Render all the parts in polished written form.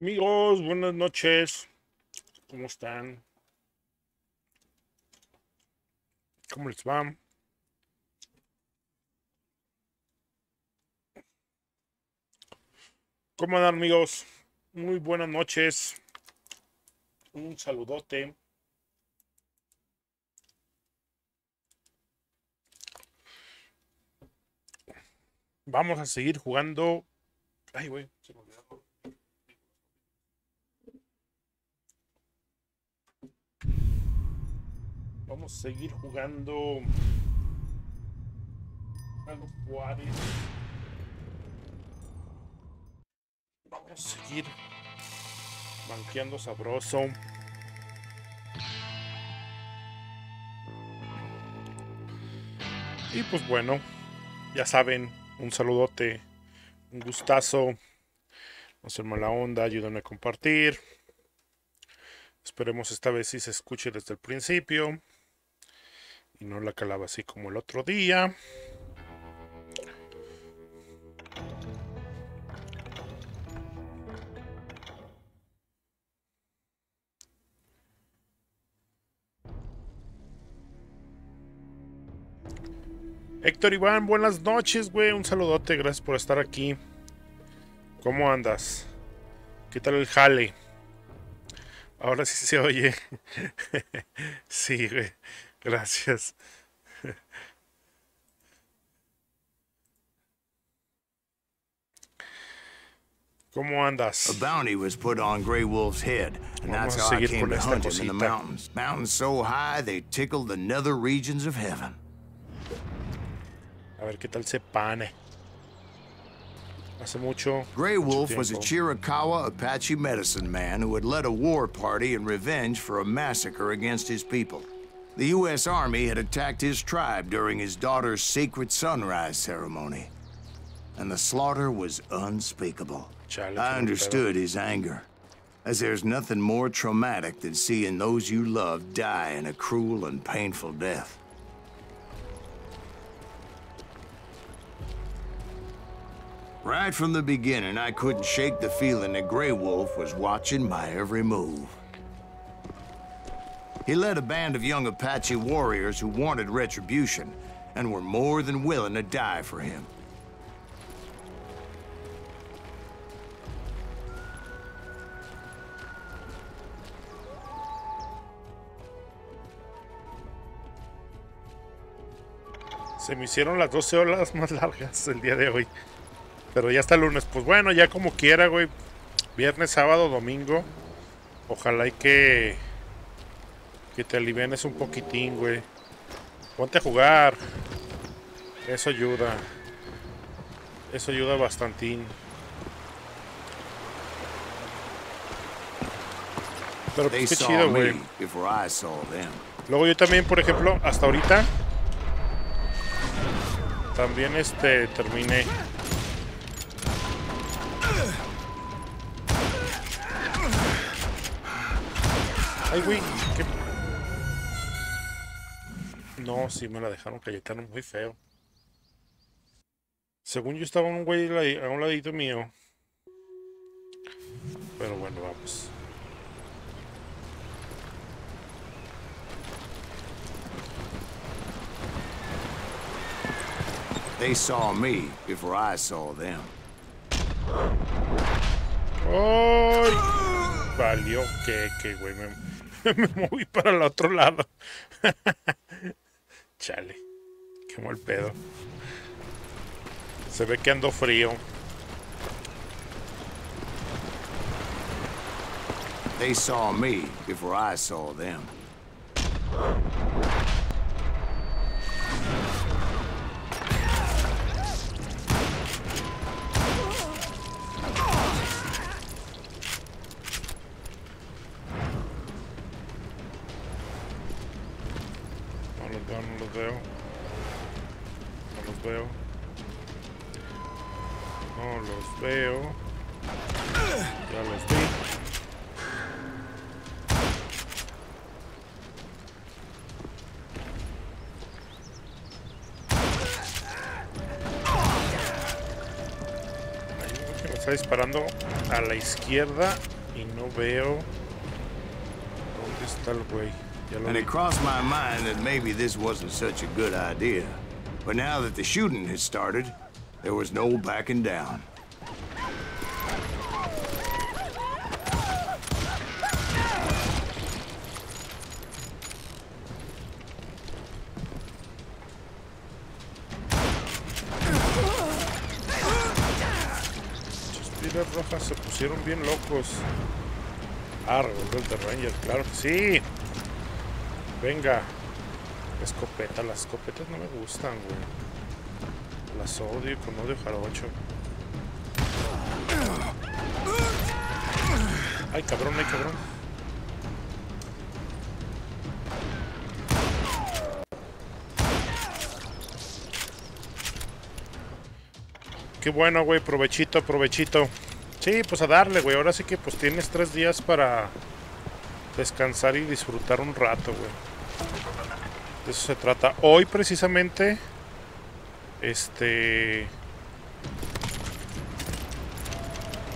Amigos, buenas noches. ¿Cómo están? ¿Cómo les va? ¿Cómo andan, amigos? Muy buenas noches. Un saludote. Vamos a seguir jugando. Ay, güey, se me olvidó. Vamos a seguir jugando Halo Juárez. Vamos a seguir banqueando sabroso. Y pues bueno, ya saben, un saludote, un gustazo. No sean mala onda, ayúdenme a compartir. Esperemos esta vez sí se escuche desde el principio y no la calaba así como el otro día. Héctor Iván, buenas noches, güey. Un saludote, gracias por estar aquí. ¿Cómo andas? ¿Qué tal el jale? Ahora sí se oye. Sí, güey. Gracias. ¿Cómo A andas? bounty was put on Grey Wolf's head, and Vamos that's a how I seguir came con to esta hunt him in the cosita. mountains. Mountains so high they tickled the nether regions of heaven. A ver qué tal se pane. Hace mucho, Grey mucho Wolf was a tiempo. Chiricahua Apache medicine man who had led a war party in revenge for a massacre against his people. The U.S. Army had attacked his tribe during his daughter's sacred sunrise ceremony, and the slaughter was unspeakable. Chale, qué I mal pedo. understood his anger, as there's nothing more traumatic than seeing those you love die in a cruel and painful death. Right from the beginning, I couldn't shake the feeling that Grey Wolf was watching my every move. He led a band of young Apache warriors who wanted retribution and were more than willing to die for him. Se me hicieron las 12 horas más largas el día de hoy. Pero ya está el lunes. Pues bueno, ya como quiera, güey. Viernes, sábado, domingo. Ojalá y que te alivianes un poquitín, güey. Ponte a jugar. Eso ayuda. Eso ayuda bastantín. Pero They pues qué saw chido, güey. me before I saw them. Luego yo también, por ejemplo, hasta ahorita. También terminé. Ay, güey. ¿Qué? No, sí me la dejaron Cayetano muy feo. Según yo estaba un güey a un ladito mío. Pero bueno, vamos. They saw me before I saw them. ¡Ay! Valió que, güey. Me moví para el otro lado. Chale. Qué mal pedo. Se ve que ando frío. They saw me before I saw them. No los veo, no los veo. No los veo. No los veo. Ya los vi. Ay, que no Está disparando a la izquierda y no veo dónde está el güey. And it crossed my mind that maybe this wasn't such a good idea. But now that the shooting had started, there was no backing down. Las rojas se pusieron bien locos. Ah, revolver de Ranger, claro que sí. Venga. Escopeta, las escopetas no me gustan, güey. Las odio con odio jarocho. Ay, cabrón, ay, cabrón. Qué bueno, güey, provechito, provechito. Sí, pues a darle, güey. Ahora sí que pues tienes 3 días para descansar y disfrutar un rato, güey. De eso se trata. Hoy precisamente,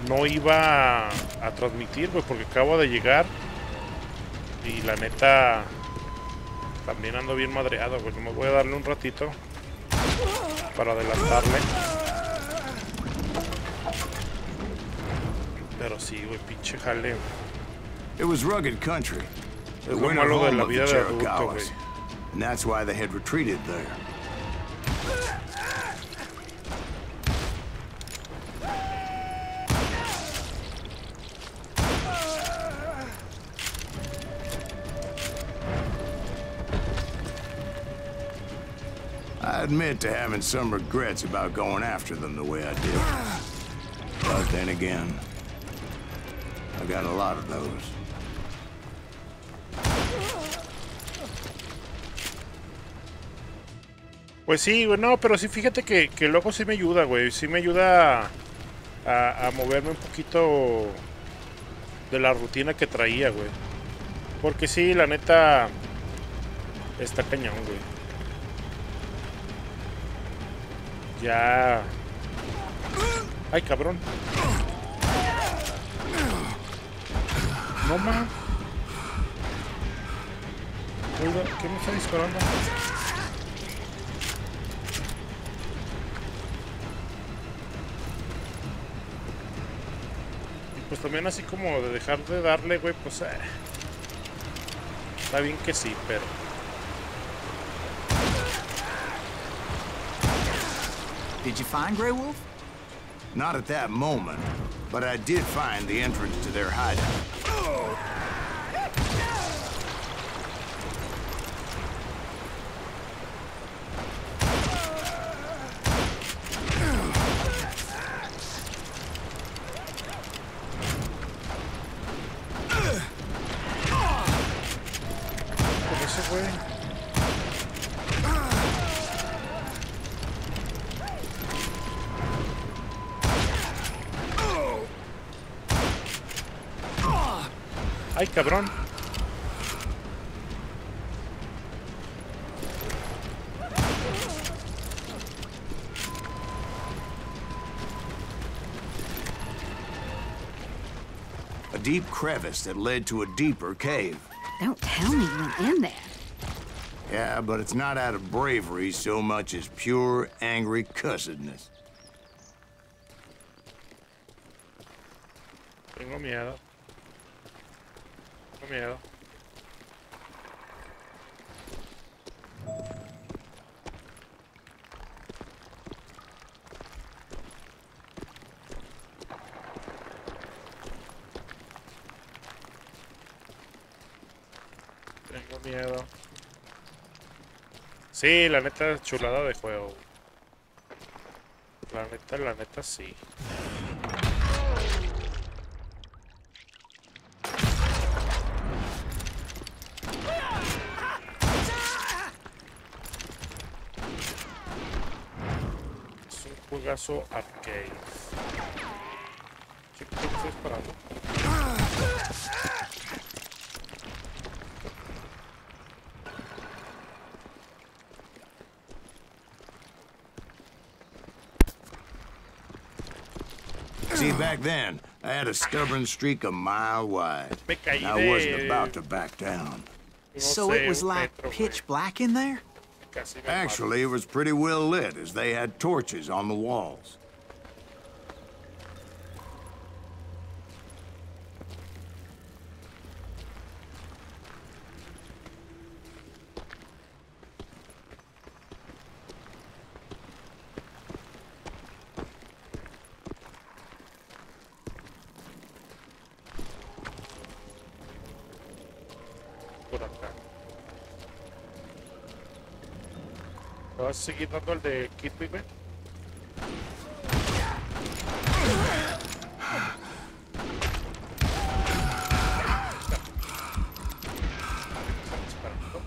no iba a transmitir, güey, porque acabo de llegar. Y la neta, también ando bien madreado, güey. Me voy a darle un ratito para adelantarle. Pero sí, güey, pinche jale. It was rugged country. Es lo malo de la vida de adulto, güey. And that's why they had retreated there. I admit to having some regrets about going after them the way I did. But then again, I got a lot of those. Pues sí, güey, no, pero sí, fíjate que luego sí me ayuda, güey. Sí me ayuda a moverme un poquito de la rutina que traía, güey. Porque sí, la neta, está cañón, güey. Ya... Ay, cabrón. No, man. Oiga, ¿qué me está disparando? Y pues también así como de dejar de darle, güey, pues... está bien que sí, pero... Did you find Grey Wolf? Not at that moment, but I did find the entrance to their hideout. Con ese güey... Ay, cabrón. A deep crevice that led to a deeper cave. Don't tell me you went in there. Yeah, but it's not out of bravery so much as pure, angry cussedness. Tengo miedo. Tengo miedo. Tengo miedo. Sí, la neta, chulada de juego. La neta, sí. Es un juegazo arcade. ¿Qué estoy disparando? See, back then, I had a stubborn streak a mile wide. Me caí I wasn't de... about to back down. no So sé, it was un like metro, pitch güey. black in there? Casi me Actually, it was pretty well lit, as they had torches on the walls. por acá. ¿Me vas a seguir dando el de Kidby, güey? Están disparando.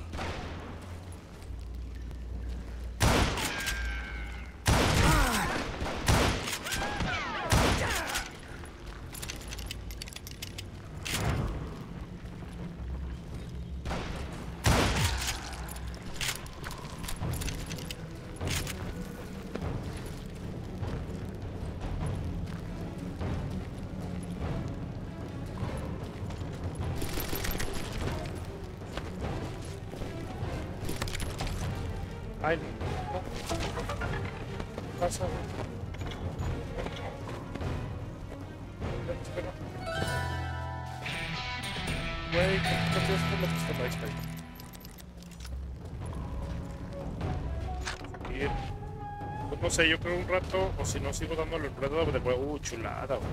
Ay, no. ¿Qué pasa, güey? Espera. Güey, ¿qué te esto? Lo que está ahí, está ahí. Bien. Pues no sé, yo creo un rato, o si no sigo dándole el plato de huevo. Chulada, güey.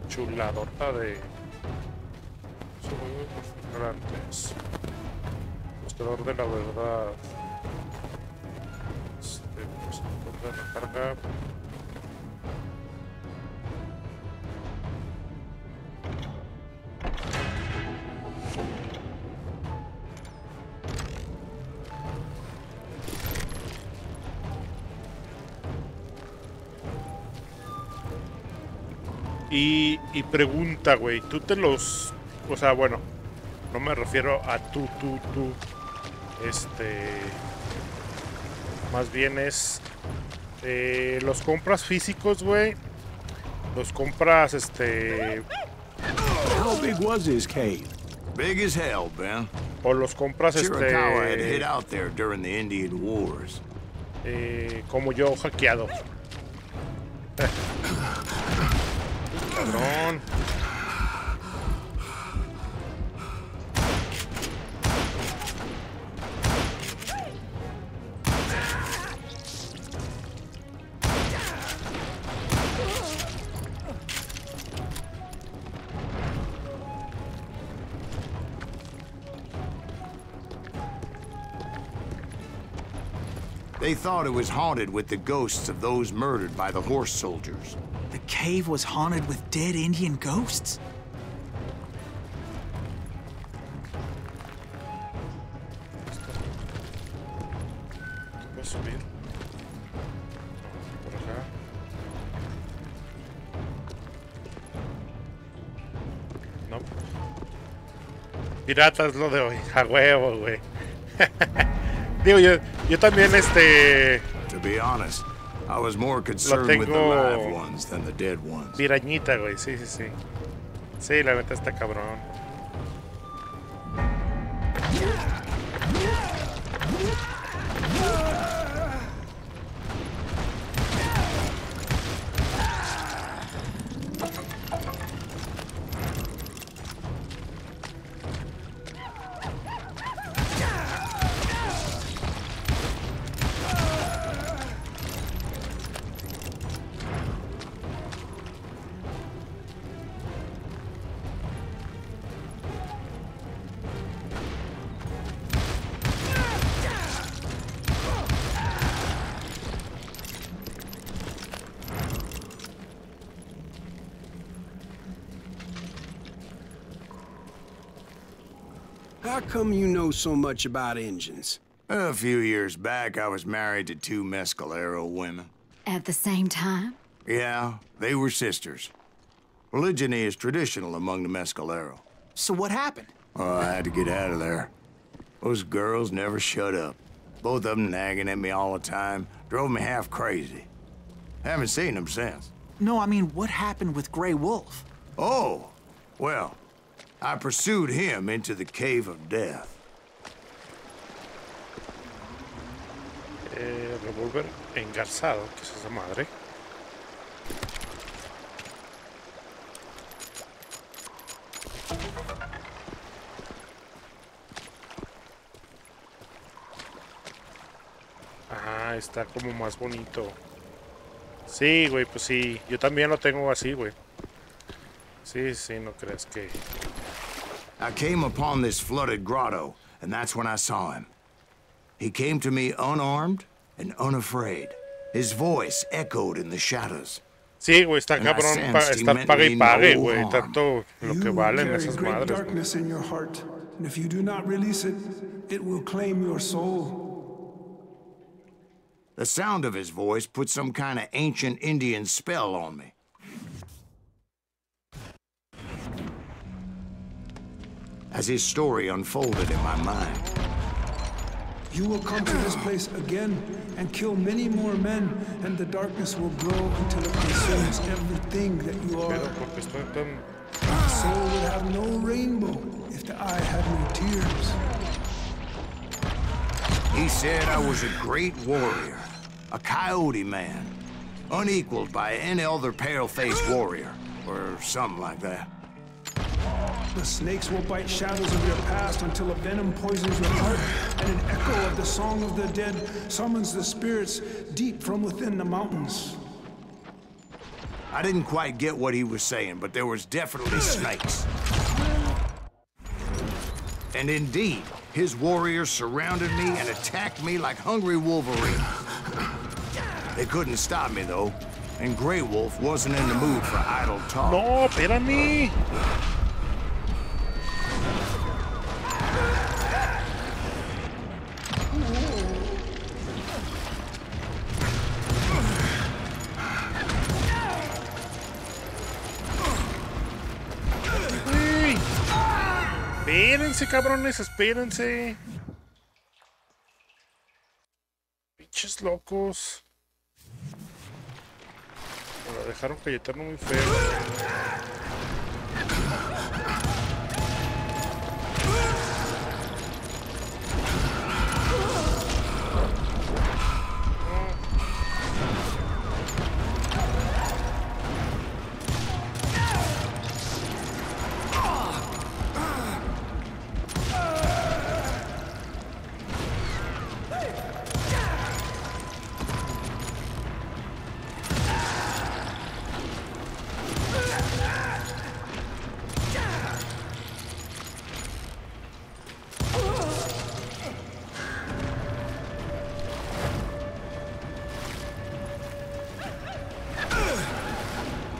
Chuladota de... Soy ignorantes. Buscador de la verdad. Pues encuentra la carga. Y pregunta, güey, tú te los... O sea, bueno, no me refiero a tú. Más bien es... los compras físicos, güey. Los compras, How big was his cave? Big as hell, Ben. o los compras, Chiricahua had hid out there during the Indian Wars. como yo, hackeado. Cabrón. They thought it was haunted with the ghosts of those murdered by the horse soldiers. The cave was haunted with dead Indian ghosts? Voy a subir. Por acá. No. Piratas lo de hoy. A huevo, güey. Digo, yo también, To be honest, I was more concerned with the tengo- live ones than the dead ones. Pirañita, güey. Sí. Sí, la neta está cabrón. How come you know so much about engines? A few years back, I was married to two Mescalero women. At the same time? Yeah, they were sisters. Polygyny is traditional among the Mescalero. So what happened? Oh, I had to get out of there. Those girls never shut up. Both of them nagging at me all the time. Drove me half crazy. Haven't seen them since. No, I mean, what happened with Grey Wolf? Oh, well, I pursued him into the Cave of Death. Revólver engarzado, ¿qué es esa madre? Ah, está como más bonito. Sí, güey, pues sí. Yo también lo tengo así, güey. Sí, sí, no crees que... I came upon this flooded grotto, and that's when I saw him. He came to me unarmed and unafraid. His voice echoed in the shadows. Sí, güey, está cabrón estar pague y pague, güey. Tanto lo que valen esas madres. Darkness in your heart, and if you do not release it, it will claim your soul. The sound of his voice put some kind of ancient Indian spell on me. As his story unfolded in my mind. You will come to this place again and kill many more men, and the darkness will grow until it consumes everything that you are. The soul would have no rainbow if the eye had no tears. He said I was a great warrior, a coyote man, unequaled by any other pale-faced warrior, or something like that. The snakes will bite shadows of your past until a venom poisons your heart, and an echo of the song of the dead summons the spirits deep from within the mountains. I didn't quite get what he was saying, but there was definitely snakes. And indeed, his warriors surrounded me and attacked me like hungry wolverines. They couldn't stop me, though, and Grey Wolf wasn't in the mood for idle talk. No, espérame. Espérense, cabrones, espérense. Pinches locos. Me lo dejaron Cayetano muy feo.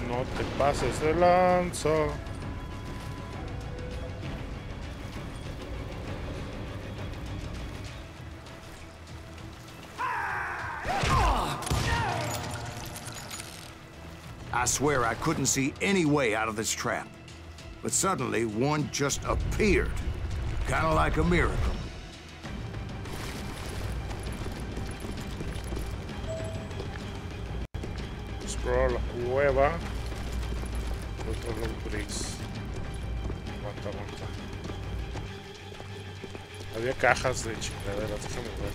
No te pases de lanza. I swear I couldn't see any way out of this trap. But suddenly, one just appeared. Kind of like a miracle. Explora la cueva. Otro lombriz. Aguanta, aguanta. Había cajas de chingaderas, déjame ver.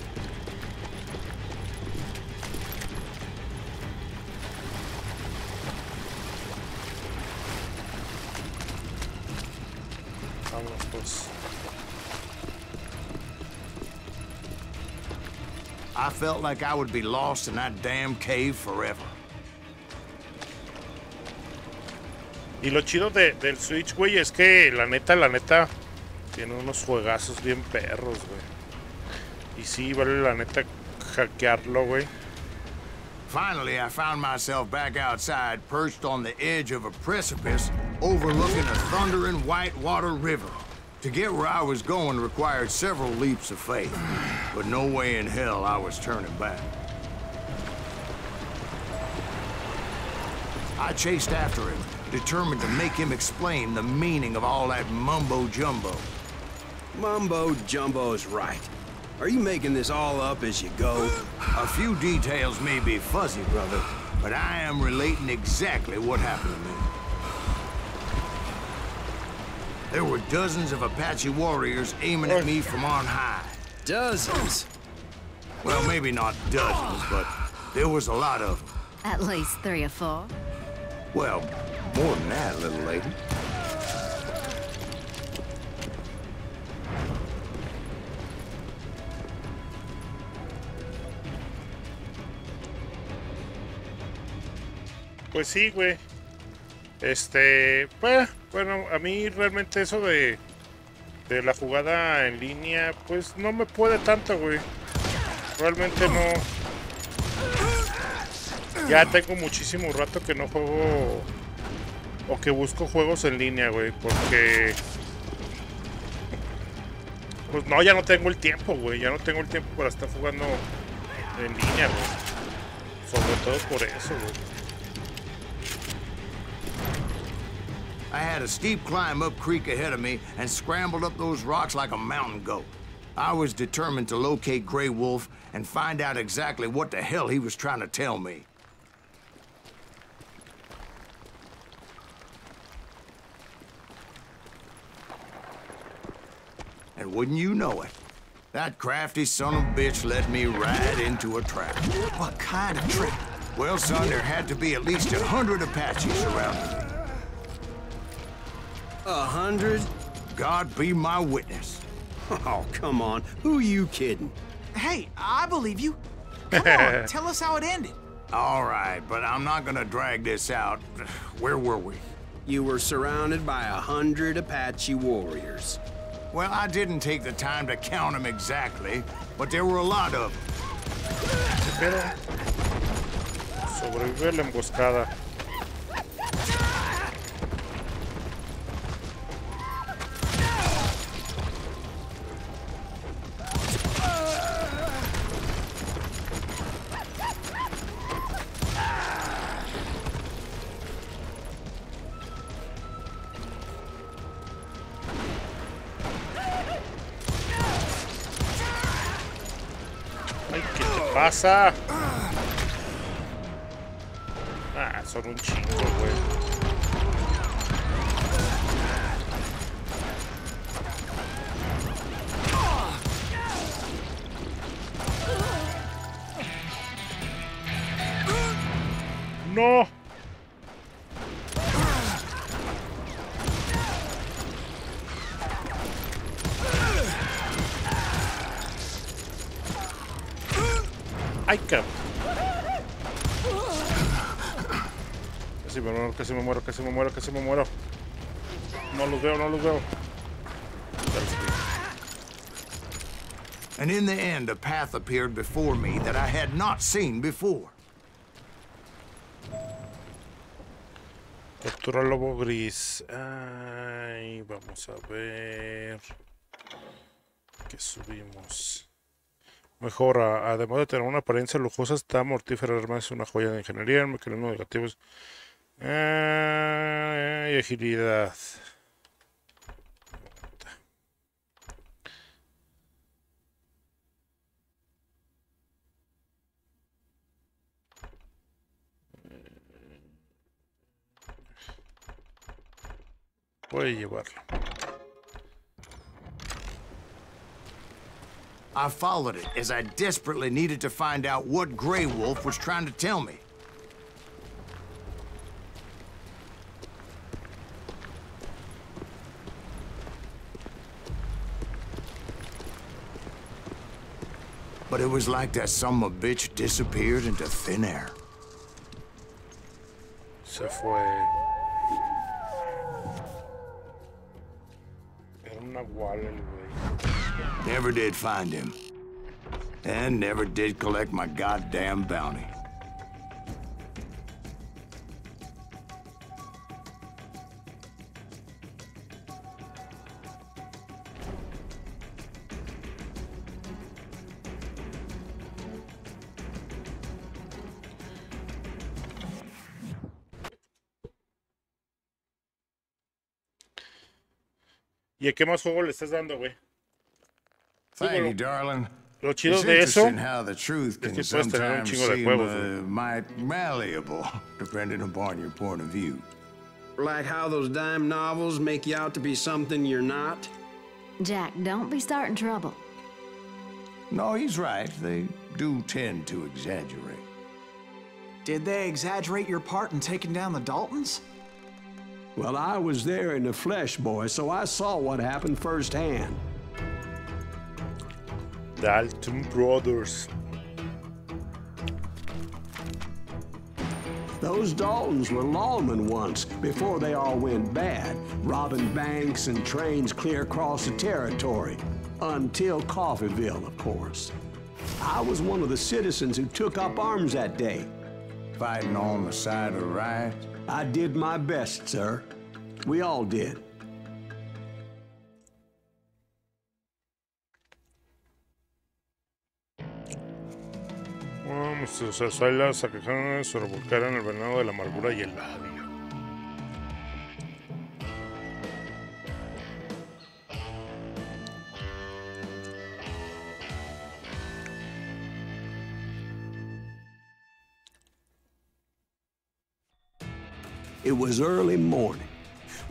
Vamos pues. I felt like I would be lost in that damn cave forever. Y lo chido del Switch, güey, es que la neta, tiene unos juegazos bien perros, güey. Y sí, vale la neta hackearlo, güey. Finally, I found myself back outside, perched on the edge of a precipice, overlooking a thundering whitewater river. To get where I was going required several leaps of faith, but no way in hell I was turning back. I chased after him, determined to make him explain the meaning of all that mumbo-jumbo. Mumbo-jumbo's right. Are you making this all up as you go? A few details may be fuzzy, brother, but I am relating exactly what happened to me. There were dozens of Apache warriors aiming at me from on high. Dozens? Well, maybe not dozens, but there was a lot of them. At least 3 or 4. Well, more than that, little lady. Pues sí, güey. Bueno, a mí realmente eso de la jugada en línea, pues no me puede tanto, güey. Realmente no. Ya tengo muchísimo rato que no juego o que busco juegos en línea, güey, porque pues no, ya no tengo el tiempo, güey. Ya no tengo el tiempo para estar jugando en línea, güey. Sobre todo por eso, güey. I had a steep climb up creek ahead of me and scrambled up those rocks like a mountain goat. I was determined to locate Grey Wolf and find out exactly what the hell he was trying to tell me. And wouldn't you know it, that crafty son of a bitch led me right into a trap. What kind of trap? Well, son, there had to be at least 100 Apaches surrounding me. 100? God be my witness. Oh, come on. Who you kidding? Hey, I believe you. Come on, tell us how it ended. All right, but I'm not gonna drag this out. Where were we? You were surrounded by 100 Apache warriors. Well, I didn't take the time to count them exactly, but there were a lot of them. Sobrevive la emboscada. Ay, ¿qué te pasa? Ah, son un chingo, güey. No. Ay, cabrón. Casi me muero, casi me muero, casi me muero, casi me muero. No los veo, no los veo. And in the end, a path appeared before me that I had not seen before. Captura lobo gris. Ay, vamos a ver. ¿Qué subimos? Mejora. Además de tener una apariencia lujosa, está mortífera. Además es una joya de ingeniería. Mecanismos negativos. Y agilidad. Voy a llevarlo. I followed it as I desperately needed to find out what Grey Wolf was trying to tell me. But it was like that son of a bitch disappeared into thin air. Se fue. Era un nahual el güey. Never did find him. And never did collect my goddamn bounty. ¿Y a qué más juego le estás dando, güey? Thank you, darling. Lo chido It's de eso interesting how the truth es can que puedes tener un sometimes chingo de seem huevos, güey. might malleable, depending upon your point of view. Like how those dime novels make you out to be something you're not? Jack, don't be starting trouble. No, he's right. They do tend to exaggerate. Did they exaggerate your part in taking down the Daltons? Well, I was there in the flesh, boy, so I saw what happened firsthand. Dalton Brothers. Those Daltons were lawmen once, before they all went bad, robbing banks and trains clear across the territory. Until Coffeeville, of course. I was one of the citizens who took up arms that day. Fighting on the side of right. I did my best, sir. We all did. Vamos, o sea, Silas aquejaron se revolcaron el veneno de la amargura y el labio. It was early morning.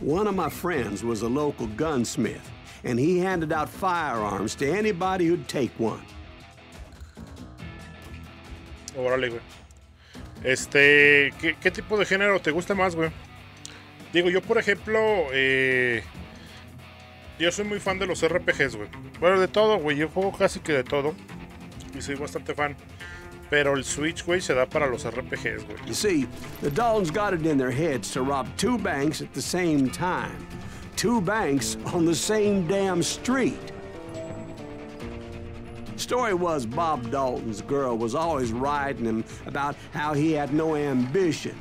One of my friends was a local gunsmith, and he handed out firearms to anybody who'd take one. Órale, güey. ¿Qué tipo de género te gusta más, güey? Digo, yo por ejemplo, yo soy muy fan de los RPGs, güey. Bueno, de todo, güey. Yo juego casi que de todo. Y soy bastante fan. Pero el Switch, güey, se da para los RPGs, güey. You see, the Daltons got it in their heads to rob two banks at the same time. Two banks on the same damn street. Story was Bob Dalton's girl was always riding him about how he had no ambition.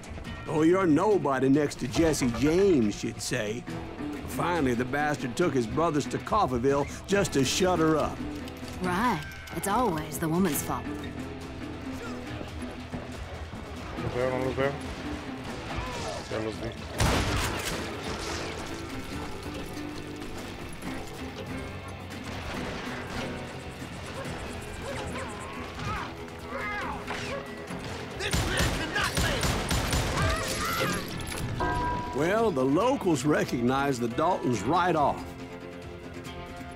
Oh, you're nobody next to Jesse James, she'd say. Finally, the bastard took his brothers to Coffeeville just to shut her up. Right. It's always the woman's fault. No los veo. Ya los vi. Well, the locals recognized the Daltons right off.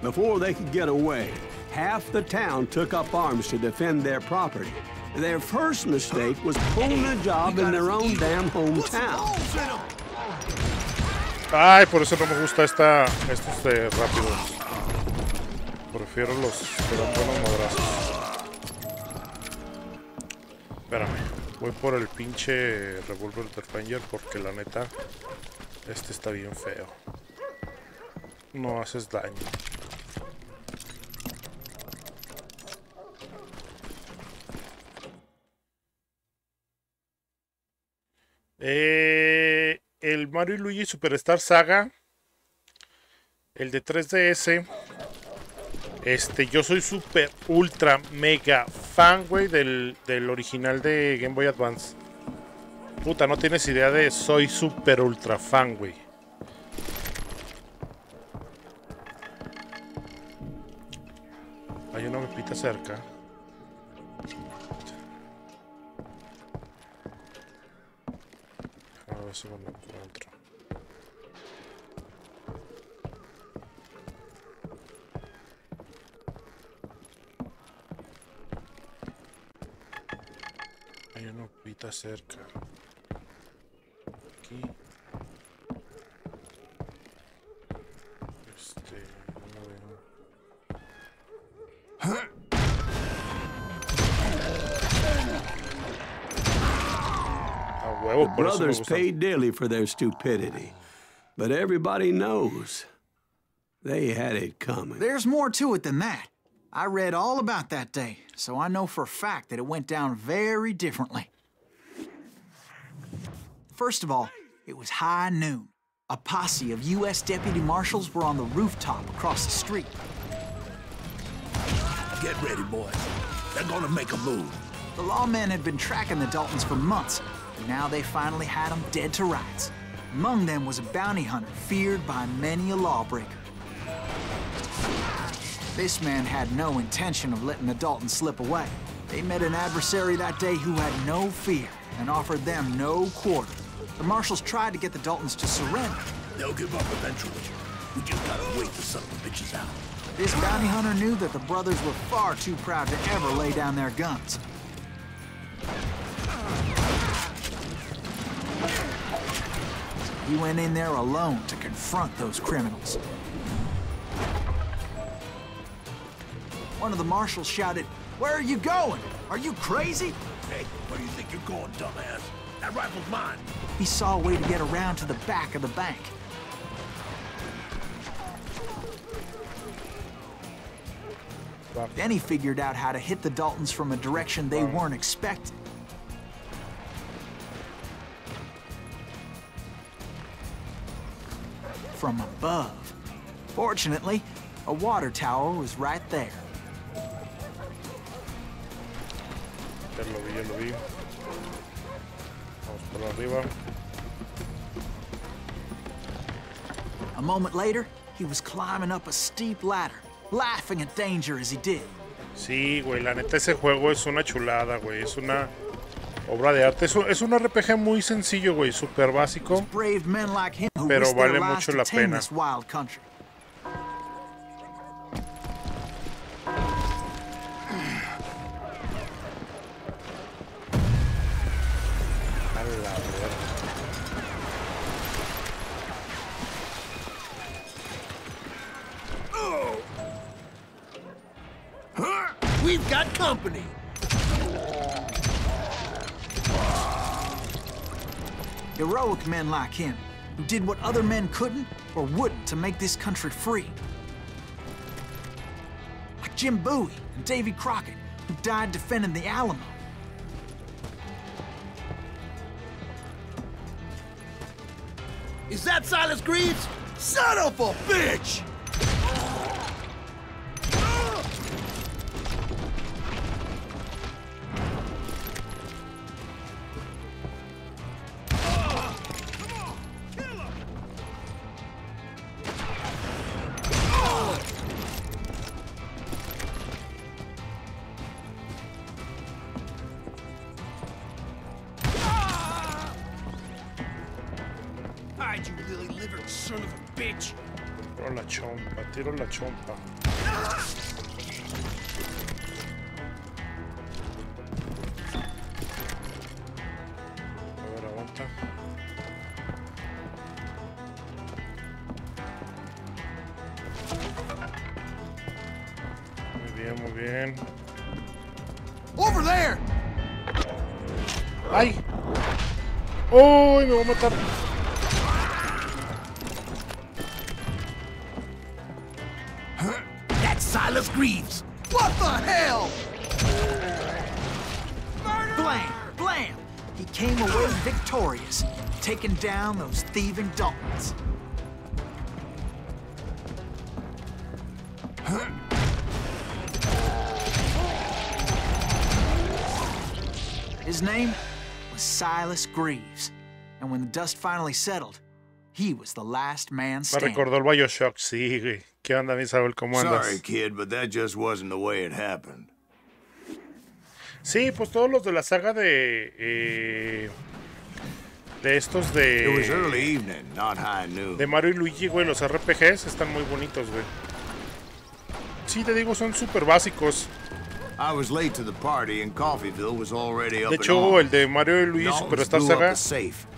Before they could get away, half the town took up arms to defend their property. Their first mistake was pulling a job in their own damn hometown. Ay, por eso no me gusta estos rápidos. Prefiero los que dan buenos madrazos. Espérame, voy por el pinche revólver de Ranger porque la neta, está bien feo. No haces daño. El Mario y Luigi Superstar Saga, el de 3DS, yo soy super ultra mega fan, güey, del original de Game Boy Advance. Puta, no tienes idea de soy super ultra fan, güey. Hay una mapita cerca. A ver si me lo encuentro. Hay una mapita cerca. Aquí. No veo. The brothers paid dearly for their stupidity, but everybody knows they had it coming. There's more to it than that. I read all about that day, so I know for a fact that it went down very differently. First of all, it was high noon. A posse of U.S. deputy marshals were on the rooftop across the street. Get ready, boys. They're gonna make a move. The lawmen had been tracking the Daltons for months, and now they finally had them dead to rights. Among them was a bounty hunter feared by many a lawbreaker. This man had no intention of letting the Daltons slip away. They met an adversary that day who had no fear and offered them no quarter. The marshals tried to get the Daltons to surrender. They'll give up eventually. We just gotta wait to suck the bitches out. This bounty hunter knew that the brothers were far too proud to ever lay down their guns. He went in there alone to confront those criminals. One of the marshals shouted, "Where are you going? Are you crazy?" Hey, where do you think you're going, dumbass? That rifle's mine. He saw a way to get around to the back of the bank. Then he figured out how to hit the Daltons from a direction they weren't expecting. From above. Fortunately, a water tower was right there. Ya lo vi. Vamos por arriba. A moment later, he was climbing up a steep ladder, laughing at danger as he did. Sí, güey, la neta ese juego es una chulada, güey. Es una obra de arte. Es un RPG muy sencillo, güey, súper básico. Pero vale mucho la pena. We've got company. Heroic men like him, who did what other men couldn't or wouldn't to make this country free. Like Jim Bowie and Davy Crockett, who died defending the Alamo. Is that Silas Greaves? Son of a bitch! You lily-livered son of a bitch! Tiro la chompa. A ver, aguanta. Muy bien. Over there! ¡Ay! ¡Oh! Me voy a matar. Silas Greaves! What the hell? Blam! Blam! He came away victorious, taking down those thieving Daltons. His name was Silas Greaves, and when the dust finally settled, he was the last man Me standing. recordó el Bioshock, sí, güey. ¿Qué onda, Misael? ¿Cómo andas? Sorry, kid, but that just wasn't the way it happened. Sí, pues todos los de la saga de estos de... It was early evening, not high noon. De Mario y Luigi, güey, los RPGs están muy bonitos, güey. Sí, te digo, son súper básicos. I was late to the party and Coffeeville was already up. De hecho, el de Mario y Luigi, pero esta saga,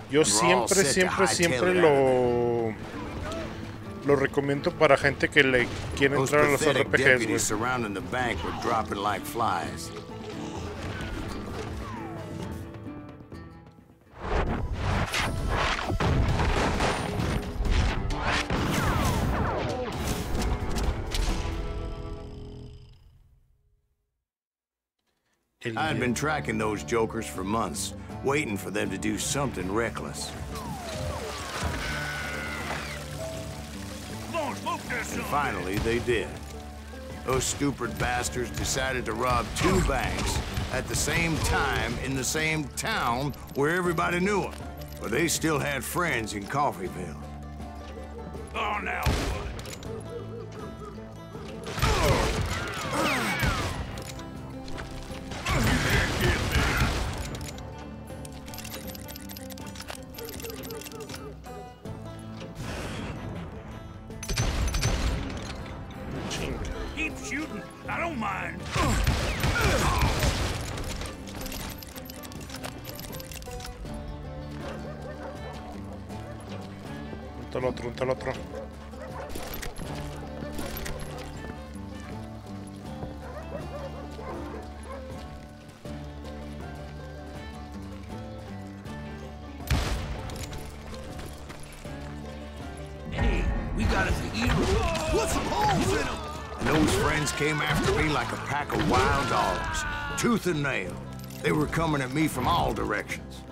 yo siempre lo recomiendo para gente que le quiere entrar a los RPGs, güey. Surrounding the bank were dropping like flies. I had been tracking those jokers for months, waiting for them to do something reckless. And finally, they did. Those stupid bastards decided to rob 2 banks at the same time in the same town where everybody knew them. But they still had friends in Coffeeville. Oh, now what? shooting. I don't mind. Un tal otro. Hey, we got us a hero. Put some holes in him. And those friends came after me like a pack of wild dogs, tooth and nail. They were coming at me from all directions.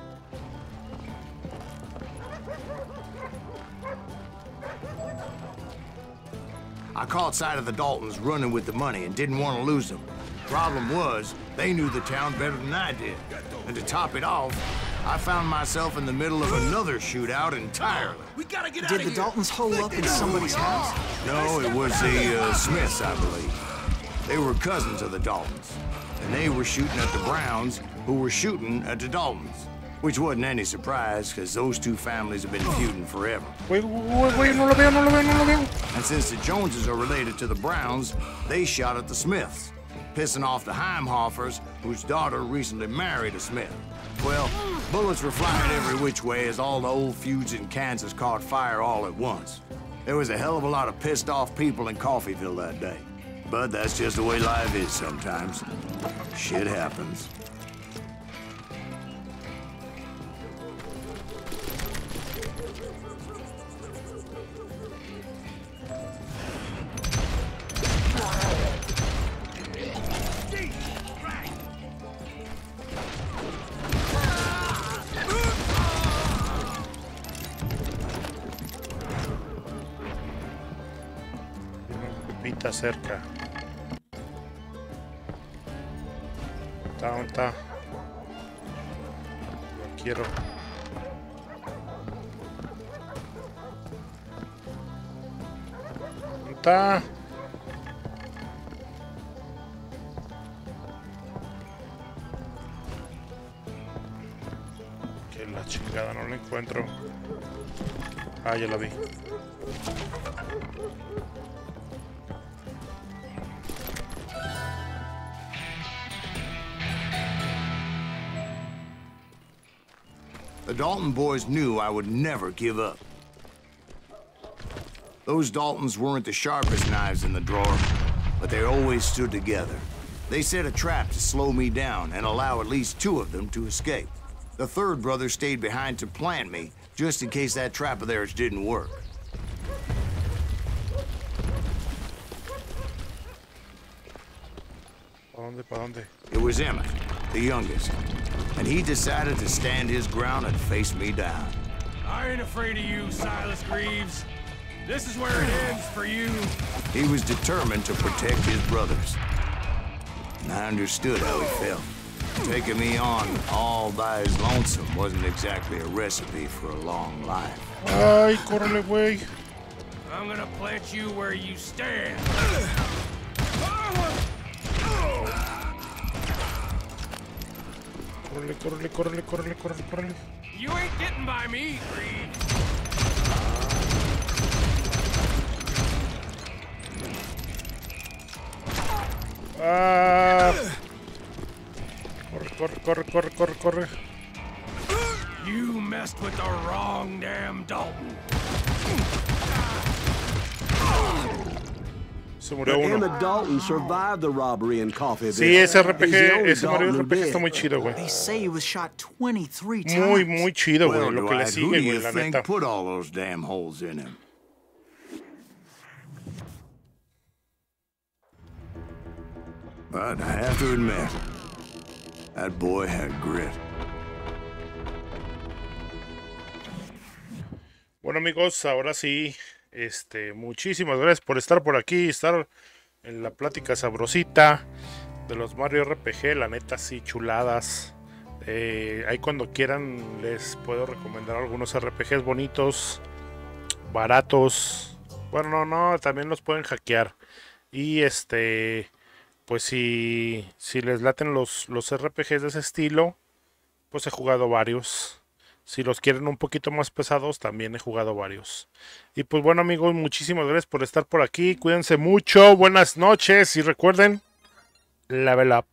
I caught sight of the Daltons running with the money and didn't want to lose them. Problem was, they knew the town better than I did. And to top it off, I found myself in the middle of another shootout entirely. We gotta get out Did of the here. Daltons hole up in somebody's house? No, it was the Smiths, I believe. They were cousins of the Daltons. And they were shooting at the Browns, who were shooting at the Daltons. Which wasn't any surprise, because those two families have been feuding forever. Wait, no lo veo. And since the Joneses are related to the Browns, they shot at the Smiths, pissing off the Heimhoffers, whose daughter recently married a Smith. Well, bullets were flying every which way as all the old feuds in Kansas caught fire all at once. There was a hell of a lot of pissed off people in Coffeyville that day. But that's just the way life is sometimes. Shit happens. Pepita cerca. ¿Dónde está? Lo quiero. ¿Dónde está? Que la chingada, no la encuentro. Ah, ya la vi. The Dalton boys knew I would never give up. Those Daltons weren't the sharpest knives in the drawer, but they always stood together. They set a trap to slow me down and allow at least two of them to escape. The third brother stayed behind to plant me, just in case that trap of theirs didn't work. ¿Pa dónde? It was Emmett, the youngest, and he decided to stand his ground and face me down. I ain't afraid of you, Silas Greaves. This is where it ends for you. He was determined to protect his brothers. And I understood how he felt. Taking me on all by his lonesome wasn't exactly a recipe for a long life. Ay, córrele, güey. I'm gonna plant you where you stand. Córrele. You ain't getting by me, Greaves. Ah. Corre. You messed with the wrong damn Dalton. Se murió But uno. Emmett Dalton survived the robbery in Coffeyville. Sí, ese He's the RPG, only ese Mario Dalton who RPG está did. muy chido, güey. They say he was shot 23 times. Muy chido, güey. Well, Lo que le Dwight, who sigue, do you güey, la think neta. put all those damn holes in him? But I have to admit, that boy had grit. Bueno, amigos, ahora sí, muchísimas gracias por estar por aquí, estar en la plática sabrosita de los Mario RPG, la neta, sí, chuladas. Ahí cuando quieran les puedo recomendar algunos RPGs bonitos, baratos. Bueno, no, también los pueden hackear. Y pues si les laten los RPGs de ese estilo, pues he jugado varios. Si los quieren un poquito más pesados, también he jugado varios. Y pues bueno, amigos, muchísimas gracias por estar por aquí. Cuídense mucho, buenas noches y recuerden, level up.